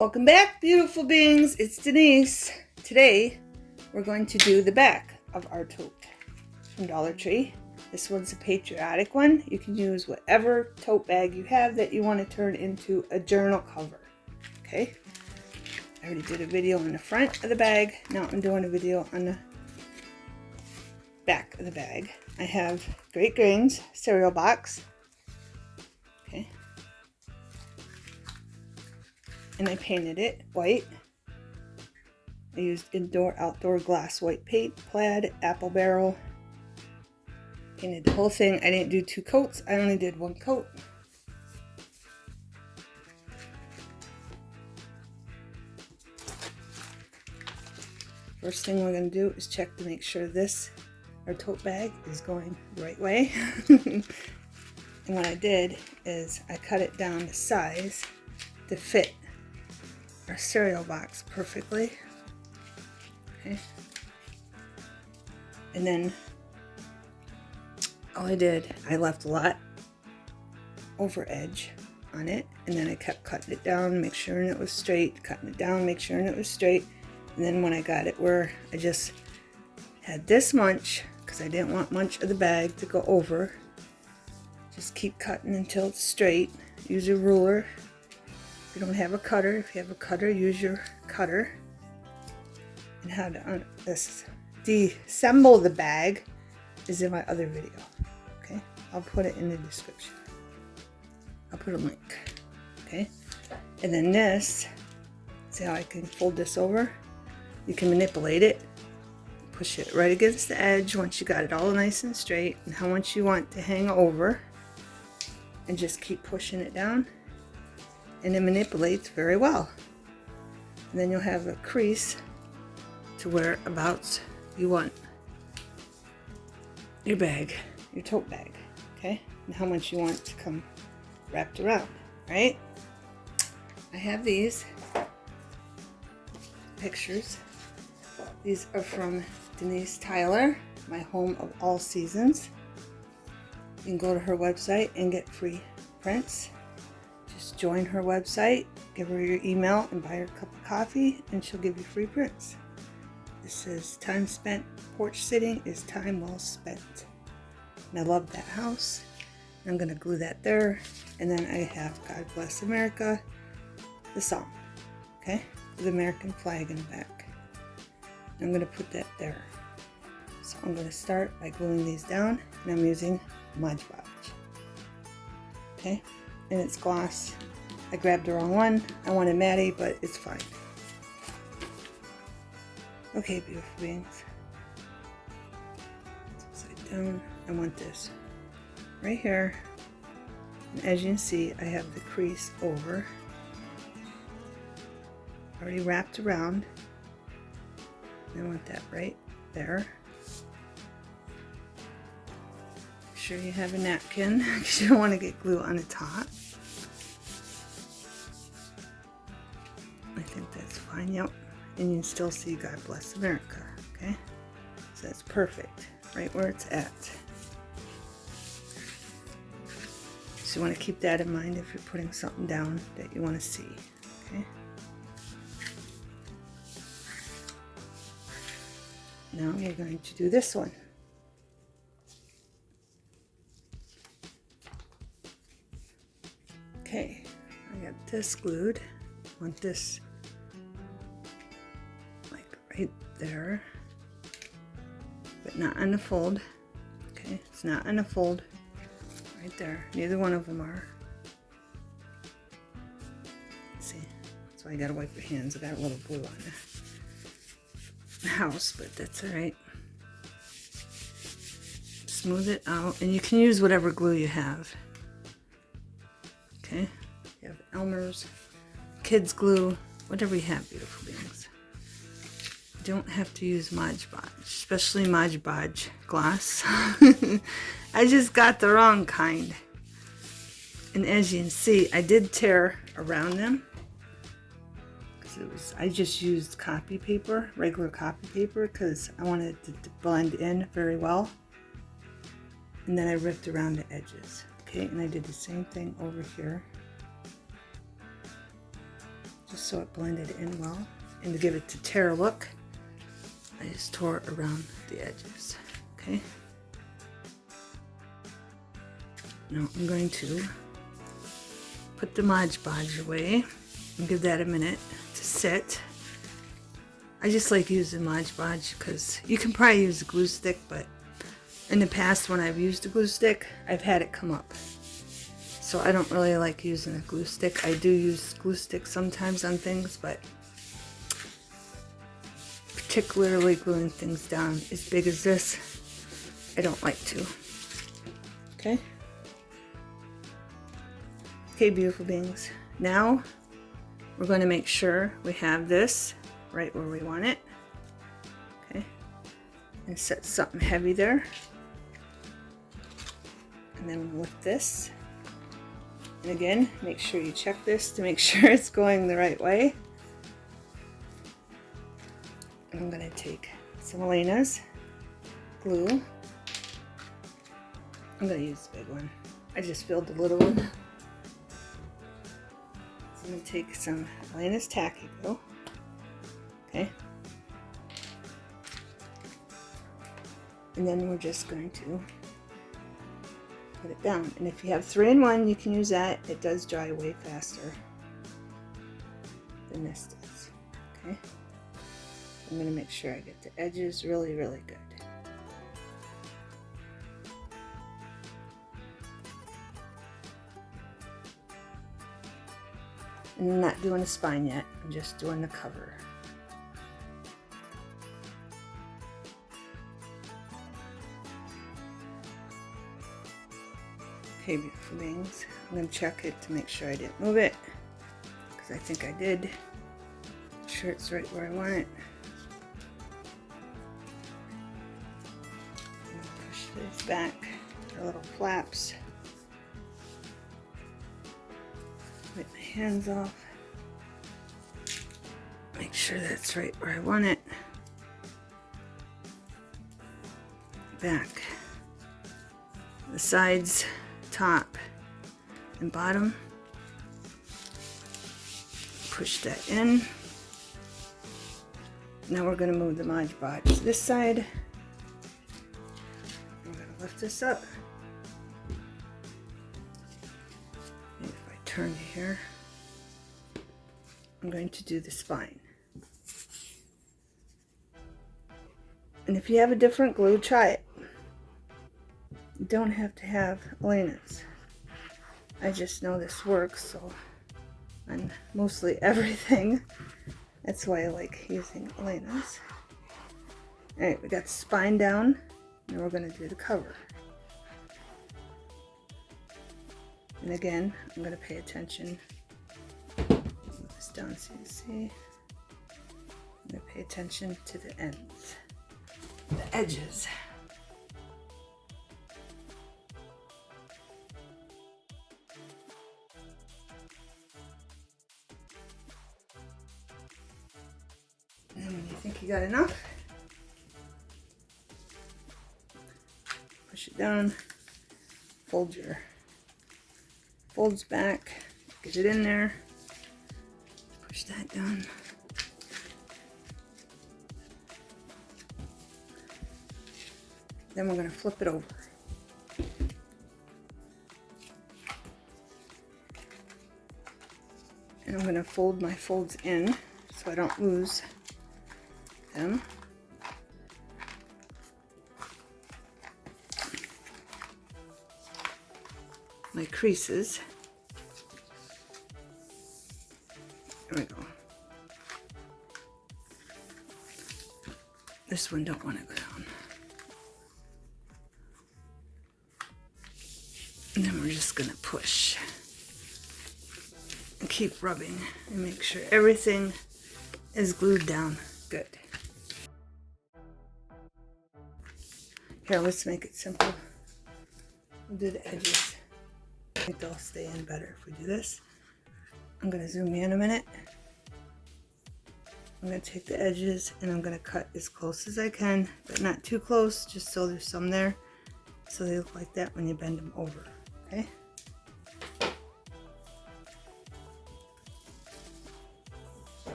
Welcome back, beautiful beings. It's Denise. Today we're going to do the back of our tote from Dollar Tree. This one's a patriotic one. You can use whatever tote bag you have that you want to turn into a journal cover. Okay, I already did a video on the front of the bag. Now I'm doing a video on the back of the bag. I have Great Grains cereal box. Okay. And I painted it white. I used outdoor glass white paint, plaid, apple barrel. Painted the whole thing. I didn't do 2 coats. I only did 1 coat. First thing we're going to do is check to make sure our tote bag is going the right way. And what I did is I cut it down to size to fit our cereal box perfectly. Okay. And then all I did, I left a lot over edge on it, and then I kept cutting it down, make sure it was straight, cutting it down, make sure it was straight. And then when I got it where I just had this much, because I didn't want much of the bag to go over, just keep cutting until it's straight. Use your ruler. If you don't have a cutter, if you have a cutter, use your cutter. And how to disassemble the bag is in my other video. Okay, I'll put it in the description. I'll put a link. Okay, and then this, see how I can fold this over? You can manipulate it, push it right against the edge once you got it all nice and straight, and how much you want to hang over, and just keep pushing it down. And it manipulates very well. And then you'll have a crease to whereabouts you want your bag, your tote bag, okay? And how much you want to come wrapped around, right? I have these pictures. These are from Denise Tyler, my home of all seasons. You can go to her website and get free prints. Just join her website, give her your email, and buy her a cup of coffee, and she'll give you free prints. This says, time spent porch sitting is time well spent. And I love that house. I'm going to glue that there. And then I have God Bless America, the song, okay? With the American flag in the back. I'm going to put that there. So I'm going to start by gluing these down, and I'm using Mod Podge. Okay? And it's gloss. I grabbed the wrong one. I wanted Maddie, but it's fine. Okay, beautiful beings. Upside down. I want this right here. And as you can see, I have the crease over. Already wrapped around. I want that right there. Make sure you have a napkin because you don't want to get glue on the top. I think that's fine, yep. And you can still see God Bless America, okay? So that's perfect, right where it's at. So you want to keep that in mind if you're putting something down that you want to see, okay? Now we're going to do this one. Okay, I got this glued. I want this like right there, but not on the fold. Okay, it's not on the fold right there. Neither one of them are. Let's see, that's why you gotta wipe your hands. I got a little glue on the house, but that's all right. Smooth it out, and you can use whatever glue you have. Okay, you have Elmer's, kids glue, whatever you have, beautiful beings. You don't have to use Mod Podge, especially Mod Podge gloss. I just got the wrong kind. And as you can see, I did tear around them. I just used copy paper, regular copy paper, because I wanted it to blend in very well. And then I ripped around the edges. Okay, and I did the same thing over here. just so it blended in well. And to give it the tear look, I just tore it around the edges, okay? Now I'm going to put the Mod Podge away and give that a minute to sit. I just like using Mod Podge because you can probably use a glue stick, but in the past when I've used a glue stick, I've had it come up. So I don't really like using a glue stick. I do use glue sticks sometimes on things, but particularly gluing things down as big as this, I don't like to. Okay? Okay, beautiful beings. Now we're going to make sure we have this right where we want it. Okay? And set something heavy there. And then lift this. And again, make sure you check this to make sure it's going the right way. And I'm going to take some Elena's glue. I'm going to use the big one. I just filled the little one. So I'm going to take some Elena's tacky glue. Okay. And then we're just going to put it down. And if you have 3-in-1, you can use that. It does dry way faster than this does. Okay. I'm going to make sure I get the edges really, really good. And I'm not doing a spine yet. I'm just doing the cover. Okay, beautiful beings. I'm going to check it to make sure I didn't move it, because I think I did. Make sure it's right where I want it. Push these back, our little flaps. Wipe my hands off. Make sure that's right where I want it. Back. The sides, top and bottom. Push that in. Now we're going to move the Mod Podge to this side. I'm going to lift this up. And if I turn here, I'm going to do the spine. And if you have a different glue, try it. You don't have to have Elena's. I just know this works, so on mostly everything. That's why I like using Elena's. Alright, we got the spine down. Now we're going to do the cover. And again, I'm going to pay attention. Move this down so you see. I'm going to pay attention to the ends, the edges. And then when you think you got enough, push it down, fold your folds back, get it in there, push that down. Then we're going to flip it over. And I'm going to fold my folds in so I don't lose them. My creases. There we go. This one don't want to go down. And then we're just going to push and keep rubbing and make sure everything is glued down good. Here, let's make it simple. We'll do the edges. I think they'll stay in better if we do this. I'm going to zoom in a minute. I'm going to take the edges and I'm going to cut as close as I can, but not too close, just so there's some there, so they look like that when you bend them over. Okay?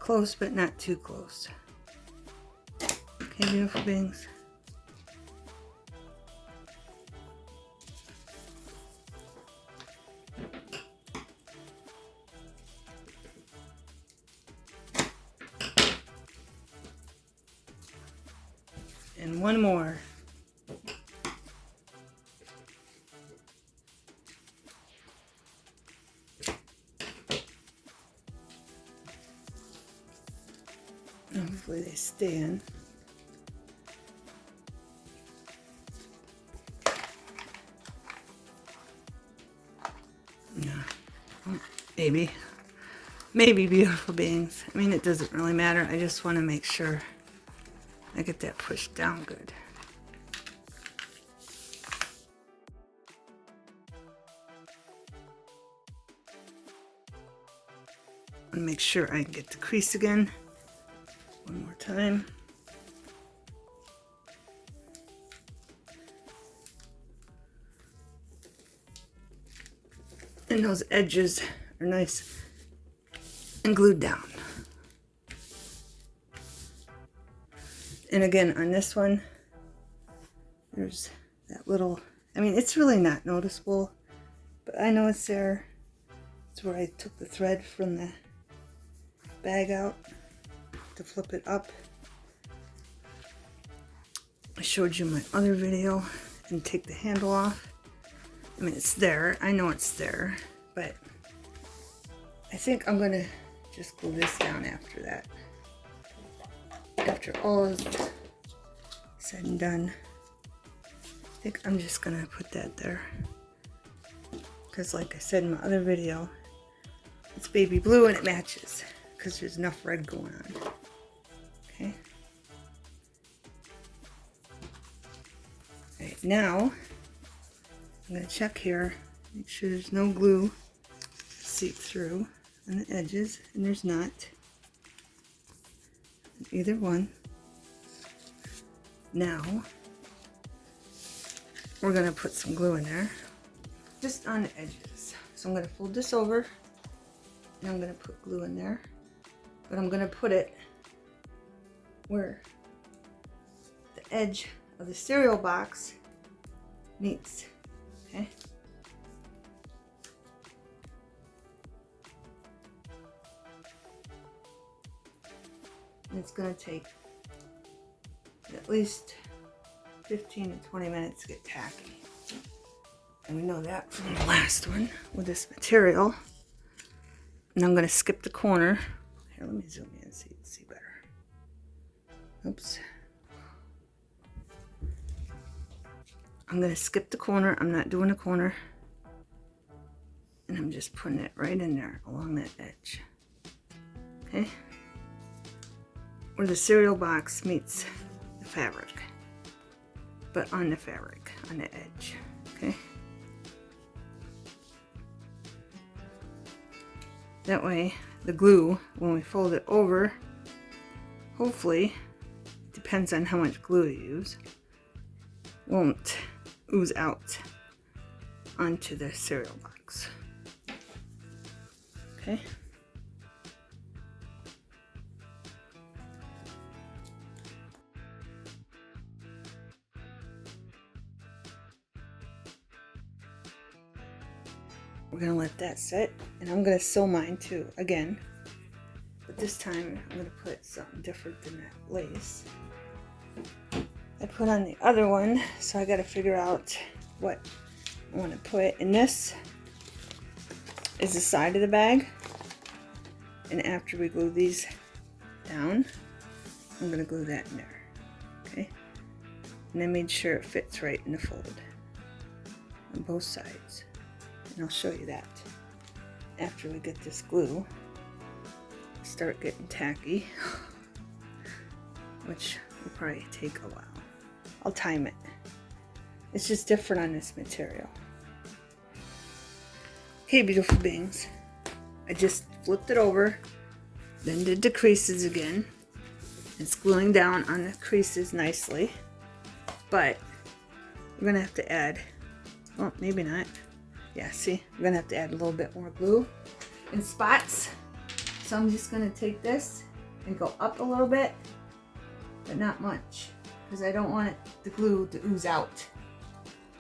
close, but not too close. Okay, beautiful beings. And one more. Hopefully they stay in. Yeah. Oh, maybe beautiful beings. I mean, it doesn't really matter. I just want to make sure I get that pushed down good. And make sure I can get the crease again. One more time. And those edges are nice and glued down. And again, on this one, there's that little, I mean, it's really not noticeable, but I know it's there. It's where I took the thread from the bag out to flip it up. I showed you my other video and take the handle off. I mean, it's there. I know it's there, but I think I'm gonna just glue this down after that. After all is said and done, I think I'm just gonna put that there. Because like I said in my other video, it's baby blue and it matches because there's enough red going on. Okay. All right, now I'm going to check here, make sure there's no glue seep through on the edges, and there's not. Either one. Now we're going to put some glue in there, just on the edges. So I'm going to fold this over, and I'm going to put glue in there, but I'm going to put it where the edge of the cereal box meets. Okay. And it's going to take at least 15 to 20 minutes to get tacky. And we know that from the last one with this material. And I'm going to skip the corner. Here, let me zoom in so you can see better. Oops. I'm going to skip the corner. I'm not doing a corner. And I'm just putting it right in there along that edge. Okay? Where the cereal box meets the fabric. But on the fabric, on the edge. Okay? That way, the glue, when we fold it over, hopefully, depends on how much glue you use, won't ooze out onto the cereal box. Okay. We're gonna let that sit, and I'm gonna sew mine too, again. But this time, I'm gonna put something different than that lace I put on the other one, so I gotta figure out what I want to put. And this is the side of the bag, and after we glue these down, I'm gonna glue that in there. Okay, and I made sure it fits right in the fold on both sides, and I'll show you that after we get this glue start getting tacky, which will probably take a while. I'll time it. It's just different on this material. Okay, beautiful beings. I just flipped it over, then did the creases again. It's gluing down on the creases nicely, but we're gonna have to add, well, maybe not. Yeah, see, we're gonna have to add a little bit more glue in spots. So I'm just gonna take this and go up a little bit, but not much, because I don't want the glue to ooze out.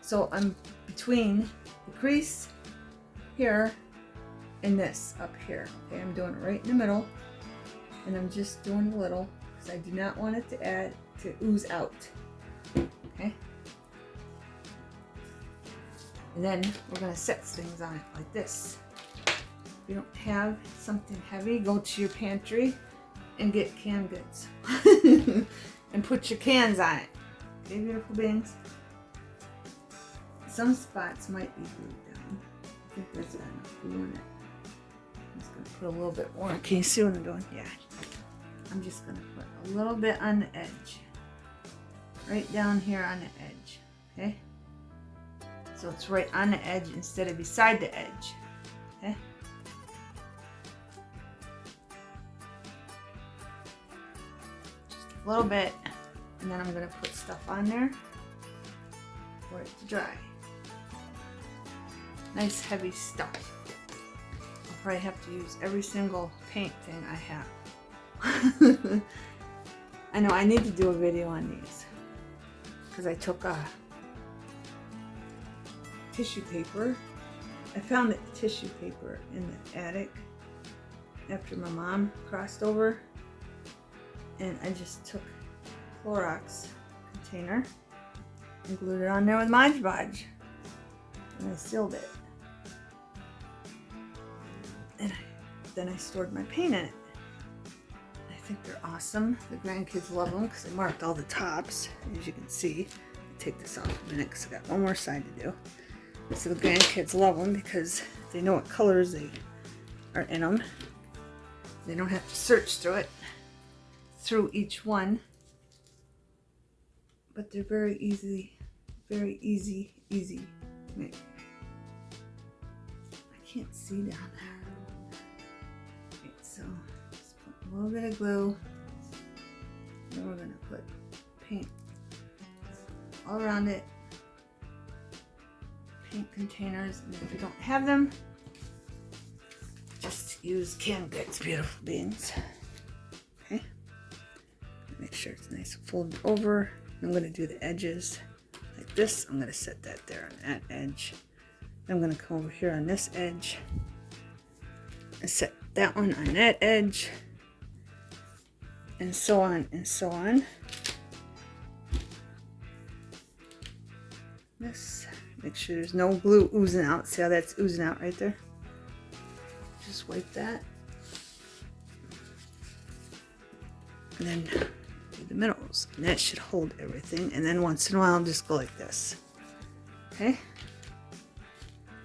So I'm between the crease here and this up here. Okay, I'm doing it right in the middle, and I'm just doing a little because I do not want it to ooze out. Okay, and then we're going to set things on it like this. If you don't have something heavy, go to your pantry and get canned goods and put your cans on it. Okay, beautiful beings. Some spots might be glued down. I think there's enough glue in it. I'm just going to put a little bit more. Can you see what I'm doing? Yeah. I'm just going to put a little bit on the edge. Right down here on the edge. Okay? So it's right on the edge instead of beside the edge. Okay? Just a little bit. And then I'm going to put stuff on there for it to dry. Nice heavy stuff. I'll probably have to use every single paint thing I have. I know I need to do a video on these because I took a tissue paper. I found the tissue paper in the attic after my mom crossed over, and I just took a Clorox container and glued it on there with Mod Podge, and I sealed it. And then I stored my paint in it. I think they're awesome. The grandkids love them because I marked all the tops, as you can see. I'll take this off a minute because I got one more side to do. So the grandkids love them because they know what colors they are in them. They don't have to search through each one. But they're very easy to make. I can't see down there. Okay, so just put a little bit of glue. Then we're going to put paint all around it. Paint containers, and if you don't have them, just use canned goods, beautiful beings. Okay, make sure it's nice and folded over. I'm going to do the edges like this. I'm going to set that there on that edge. I'm going to come over here on this edge and set that one on that edge, and so on and so on. This. Make sure there's no glue oozing out. See how that's oozing out right there? Just wipe that. And then do the middles. And that should hold everything. And then once in a while, just go like this. Okay?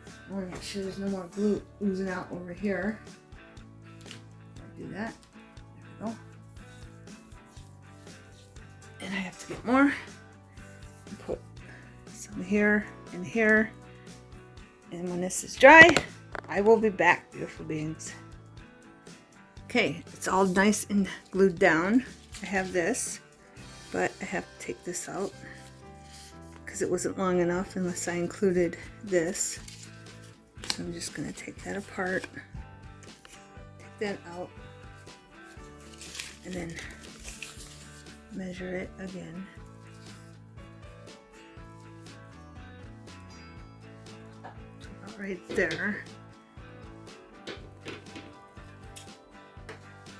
I want to make sure there's no more glue oozing out over here. I'll do that. There we go. And I have to get more. And put some here and here, and when this is dry, I will be back, beautiful beings. Okay, it's all nice and glued down. I have this, but I have to take this out because it wasn't long enough unless I included this. So I'm just going to take that apart, take that out, and then measure it again. Right there.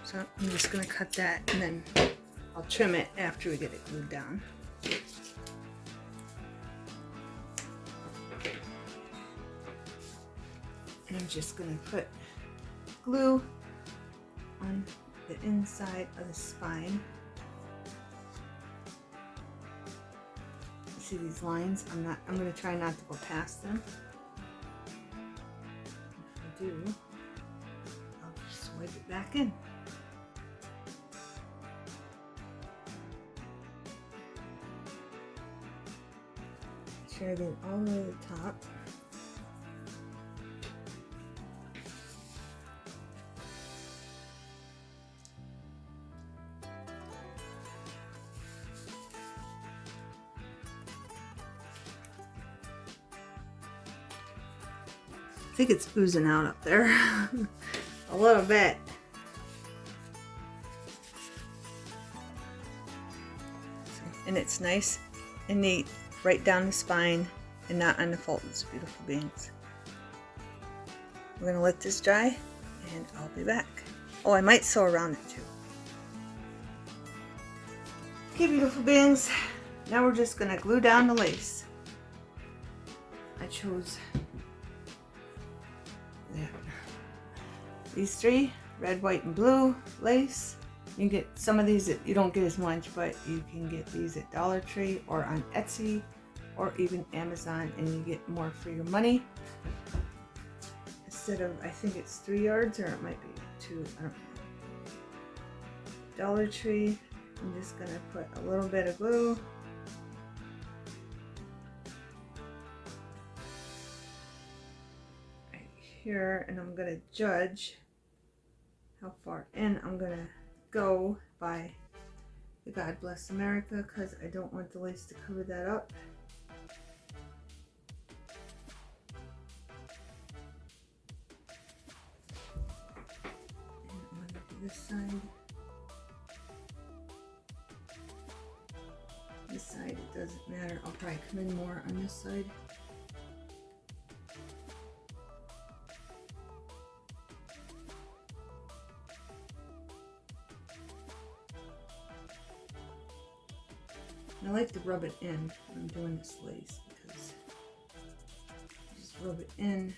So I'm just going to cut that, and then I'll trim it after we get it glued down. And I'm just going to put glue on the inside of the spine. See these lines? I'm going to try not to go past them. If I do, I'll just wipe it back in. Make sure I get it all the way to the top. I think it's oozing out up there a little bit. and it's nice and neat right down the spine and not on the folds, beautiful beings. We're going to let this dry and I'll be back. Oh, I might sew around it too. Okay, beautiful beings, now we're just going to glue down the lace. I chose these three, red, white, and blue lace. You can get some of these that you don't get as much, but you can get these at Dollar Tree or on Etsy or even Amazon, and you get more for your money. Instead of, I think it's 3 yards, or it might be 2, I don't know. Dollar Tree, I'm just gonna put a little bit of glue. Right here, and I'm gonna judge how far in I'm gonna go by the God Bless America, because I don't want the lace to cover that up. And I'm gonna do this side. This side, it doesn't matter. I'll probably come in more on this side. I like to rub it in when I'm doing this lace, because you just rub it in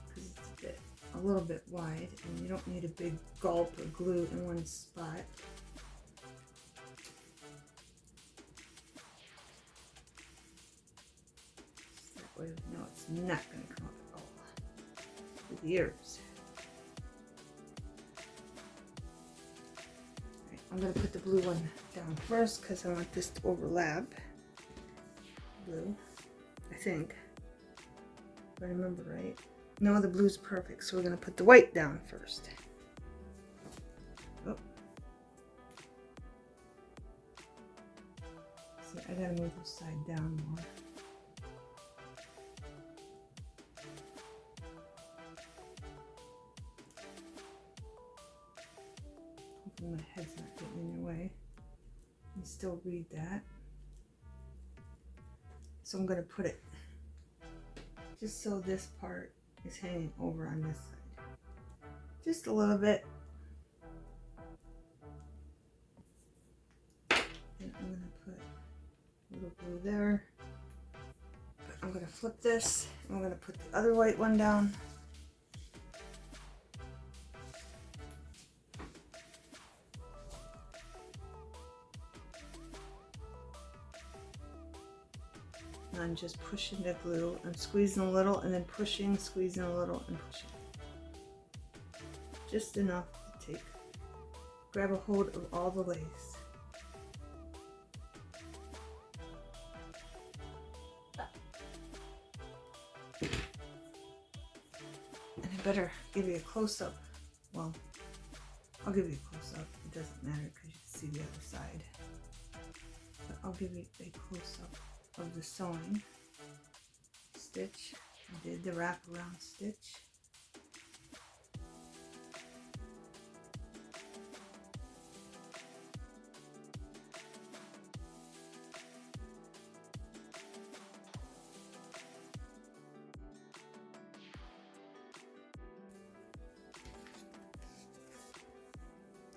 because it's a little bit wide, and you don't need a big gulp of glue in one spot. So that way we know it's not going to come up at all with the ears. I'm going to put the blue one down first because I want this to overlap. Blue, I think. If I remember right. No, the blue's perfect, so we're going to put the white down first. Oh. See, I got to move this side down more. My head's not getting in your way. You can still read that. So I'm going to put it just so this part is hanging over on this side. Just a little bit. And I'm going to put a little blue there. But I'm going to flip this. I'm going to put the other white one down. I'm just pushing the glue. I'm squeezing a little and then pushing, squeezing a little and pushing. Just enough to grab a hold of all the lace. And I better give you a close-up. Well, I'll give you a close-up. It doesn't matter because you can see the other side. But I'll give you a close-up of the sewing stitch. I did the wraparound stitch.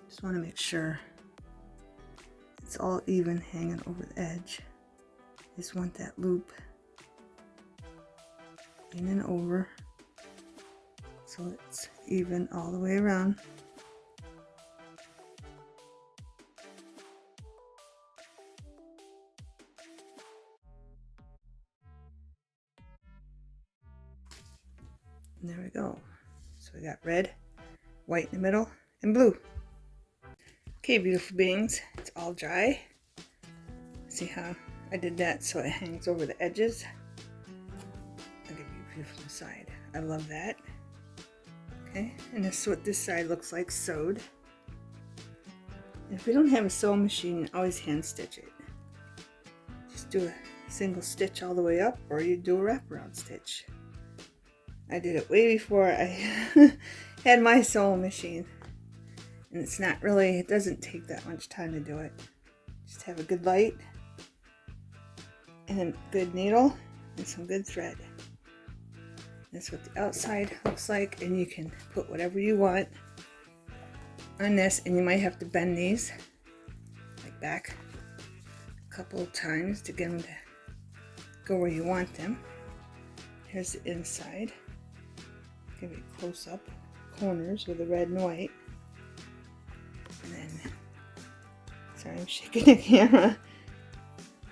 Just want to make sure it's all even hanging over the edge. Just want that loop in and over so it's even all the way around. And there we go. So we got red, white in the middle, and blue. Okay, beautiful beings, it's all dry. See how I did that so it hangs over the edges. I'll give you a view from the side. I love that. Okay, and this is what this side looks like sewed. And if we don't have a sewing machine, always hand stitch it. Just do a single stitch all the way up, or you do a wraparound stitch. I did it way before I had my sewing machine. And it's not really, it doesn't take that much time to do it. Just have a good light and a good needle and some good thread. That's what the outside looks like, and you can put whatever you want on this, and you might have to bend these like back a couple of times to get them to go where you want them. Here's the inside. Give you a close-up corners with the red and white. And then, sorry, I'm shaking the camera.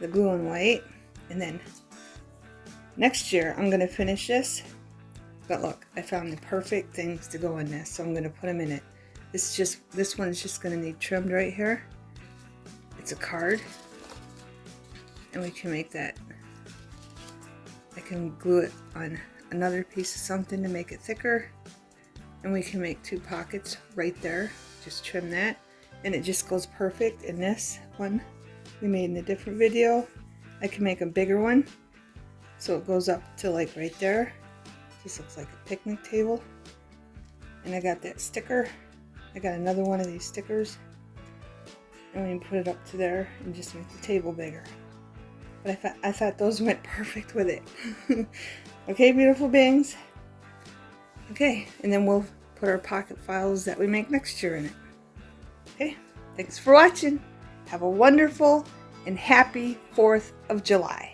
The blue and white. And then next year I'm going to finish this. But look, I found the perfect things to go in this, so I'm going to put them in it. This one's just going to need trimmed right here. It's a card. And we can make that. I can glue it on another piece of something to make it thicker. And we can make 2 pockets right there. Just trim that. And it just goes perfect in this one we made in a different video. I can make a bigger one. So it goes up to like right there. This looks like a picnic table. And I got that sticker. I got another one of these stickers. And we can put it up to there and just make the table bigger. But I thought those went perfect with it. Okay, beautiful beings. Okay, and then we'll put our pocket files that we make next year in it. Okay, thanks for watching. Have a wonderful and happy 4th of July.